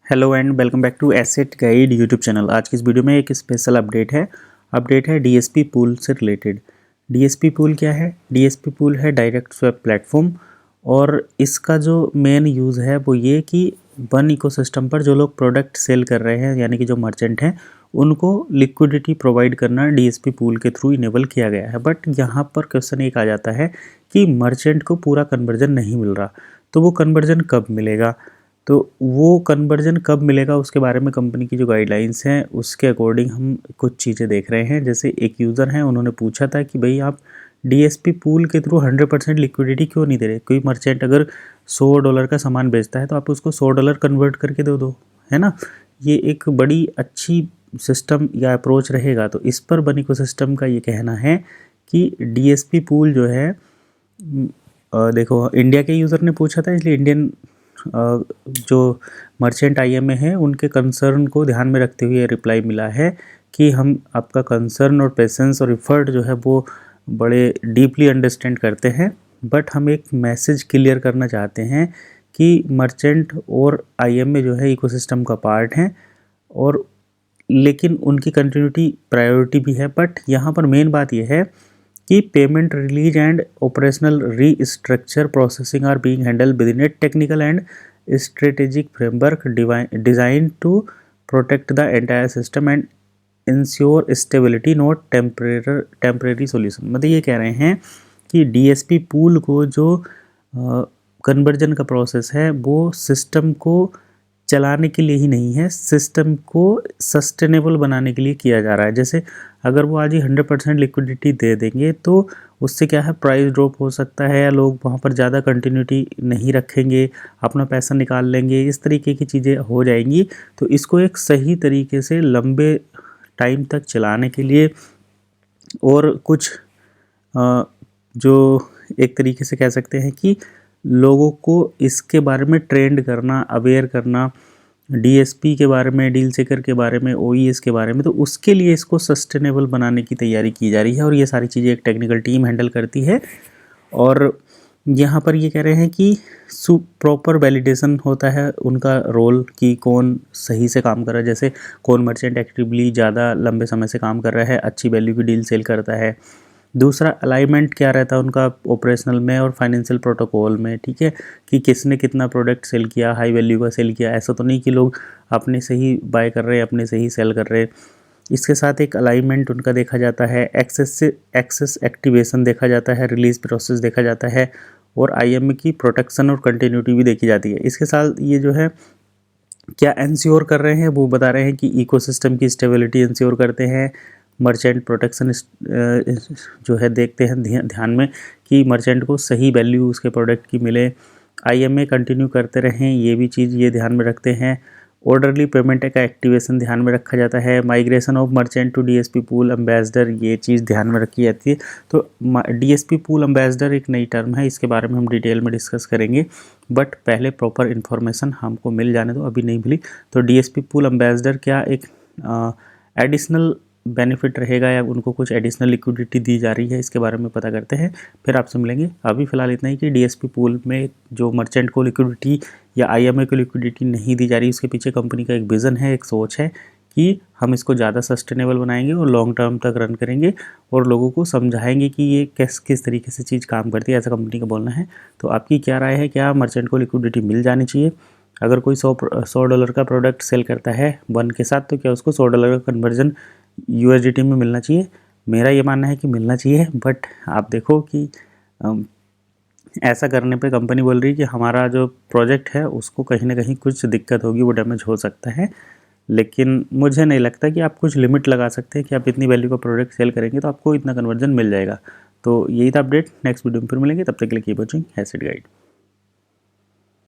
Hello and welcome back to Asset Guide YouTube channel. आज की इस वीडियो में एक स्पेशल अपडेट है डीएसपी पूल से रिलेटेड। डीएसपी पूल क्या है? डीएसपी पूल है डायरेक्ट स्वैप प्लेटफॉर्म, और इसका जो मेन यूज़ है वो ये कि वन इकोसिस्टम पर जो लोग प्रोडक्ट सेल कर रहे हैं यानी कि जो मर्चेंट हैं उनको लिक्विडिटी प्रोवाइड करना डीएसपी पूल के थ्रू इनेबल किया गया है। बट यहाँ पर क्वेश्चन एक आ जाता है कि मर्चेंट को पूरा कन्वर्जन नहीं मिल रहा, तो वो कन्वर्जन कब मिलेगा? तो वो कन्वर्जन कब मिलेगा उसके बारे में कंपनी की जो गाइडलाइंस हैं उसके अकॉर्डिंग हम कुछ चीज़ें देख रहे हैं। जैसे एक यूज़र हैं, उन्होंने पूछा था कि भाई आप डीएसपी पूल के थ्रू 100% लिक्विडिटी क्यों नहीं दे रहे? कोई मर्चेंट अगर $100 का सामान बेचता है तो आप उसको $100 कन्वर्ट करके दे दो, है ना। ये एक बड़ी अच्छी सिस्टम या अप्रोच रहेगा। तो इस पर बन इकोसिस्टम का ये कहना है कि डीएसपी पूल जो है देखो इंडिया के यूज़र ने पूछा था, इसलिए इंडियन जो मर्चेंट आईएमए है उनके कंसर्न को ध्यान में रखते हुए रिप्लाई मिला है कि हम आपका कंसर्न और पेशेंस और एफर्ट जो है वो बड़े डीपली अंडरस्टैंड करते हैं, बट हम एक मैसेज क्लियर करना चाहते हैं कि मर्चेंट और आईएमए जो है इकोसिस्टम का पार्ट हैं, और लेकिन उनकी कंटिन्यूटी प्रायोरिटी भी है। बट यहाँ पर मेन बात यह है कि payment release and operational restructure processing are being handle within a technical and strategic framework design to protect the entire system and ensure stability, not temporary solution. मतलब ये कह रहे हैं कि डीएसपी पूल को जो कन्वर्जन का process है वो सिस्टम को चलाने के लिए ही नहीं है, सिस्टम को सस्टेनेबल बनाने के लिए किया जा रहा है। जैसे अगर वो आज ही 100% लिक्विडिटी दे देंगे तो उससे क्या है, प्राइस ड्रॉप हो सकता है या लोग वहाँ पर ज़्यादा कंटिन्यूटी नहीं रखेंगे, अपना पैसा निकाल लेंगे, इस तरीके की चीज़ें हो जाएंगी। तो इसको एक सही तरीके से लंबे टाइम तक चलाने के लिए और कुछ जो एक तरीके से कह सकते हैं कि लोगों को इसके बारे में ट्रेंड करना, अवेयर करना, डीएसपी के बारे में, डील चेकर के बारे में, ओईएस के बारे में, तो उसके लिए इसको सस्टेनेबल बनाने की तैयारी की जा रही है। और ये सारी चीज़ें एक टेक्निकल टीम हैंडल करती है। और यहाँ पर ये कह रहे हैं कि प्रॉपर वैलिडेशन होता है उनका रोल कि कौन सही से काम कर रहा है। जैसे कौन मर्चेंट एक्टिवली ज़्यादा लंबे समय से काम कर रहा है, अच्छी वैल्यू की डील सेल करता है। दूसरा अलाइनमेंट क्या रहता है उनका ऑपरेशनल में और फाइनेंशियल प्रोटोकॉल में, ठीक है, कि किसने कितना प्रोडक्ट सेल किया, हाई वैल्यू का सेल किया। ऐसा तो नहीं कि लोग अपने से ही बाय कर रहे हैं, अपने से ही सेल कर रहे हैं। इसके साथ एक अलाइनमेंट उनका देखा जाता है, एक्सेस एक्टिवेशन देखा जाता है, रिलीज प्रोसेस देखा जाता है, और आईएमए की प्रोटेक्शन और कंटिन्यूटी भी देखी जाती है। इसके साथ ये जो है क्या इंश्योर कर रहे हैं, वो बता रहे हैं कि इकोसिस्टम की स्टेबिलिटी इंश्योर करते हैं, मर्चेंट प्रोटेक्शन जो है देखते हैं ध्यान में कि मर्चेंट को सही वैल्यू उसके प्रोडक्ट की मिले, आईएमए कंटिन्यू करते रहें, ये भी चीज़ ये ध्यान में रखते हैं। ऑर्डरली पेमेंट का एक्टिवेशन ध्यान में रखा जाता है, migration of merchant to DSP pool ambassador, ये चीज़ ध्यान में रखी जाती है। तो डीएसपी पूल एम्बेसडर एक नई टर्म है, इसके बारे में हम डिटेल में डिस्कस करेंगे, बट पहले प्रॉपर इन्फॉर्मेशन हमको मिल जाने दो, अभी नहीं मिली। तो डीएसपी पूल एम्बेसडर क्या एक एडिशनल बेनिफिट रहेगा या उनको कुछ एडिशनल लिक्विडिटी दी जा रही है, इसके बारे में पता करते हैं, फिर आपसे मिलेंगे। अभी फ़िलहाल इतना ही कि डीएसपी पूल में जो मर्चेंट को लिक्विडिटी या आईएमए को लिक्विडिटी नहीं दी जा रही, उसके पीछे कंपनी का एक विज़न है, एक सोच है कि हम इसको ज़्यादा सस्टेनेबल बनाएंगे और लॉन्ग टर्म तक रन करेंगे और लोगों को समझाएंगे कि ये किस तरीके से चीज़ काम करती है, ऐसा कंपनी का बोलना है। तो आपकी क्या राय है, क्या मर्चेंट को लिक्विडिटी मिल जानी चाहिए? अगर कोई $100 का प्रोडक्ट सेल करता है वन के साथ, तो क्या उसको $100 का कन्वर्जन यूएसडीटी में मिलना चाहिए? मेरा ये मानना है कि मिलना चाहिए, बट आप देखो कि ऐसा करने पे कंपनी बोल रही है कि हमारा जो प्रोजेक्ट है उसको कहीं ना कहीं कुछ दिक्कत होगी, वो डैमेज हो सकता है। लेकिन मुझे नहीं लगता कि आप कुछ लिमिट लगा सकते हैं कि आप इतनी वैल्यू का प्रोडक्ट सेल करेंगे तो आपको इतना कन्वर्जन मिल जाएगा। तो यही था अपडेट, नेक्स्ट वीडियो में फिर मिलेंगे, तब तक के लिए कीप वॉचिंग एसेट गाइड।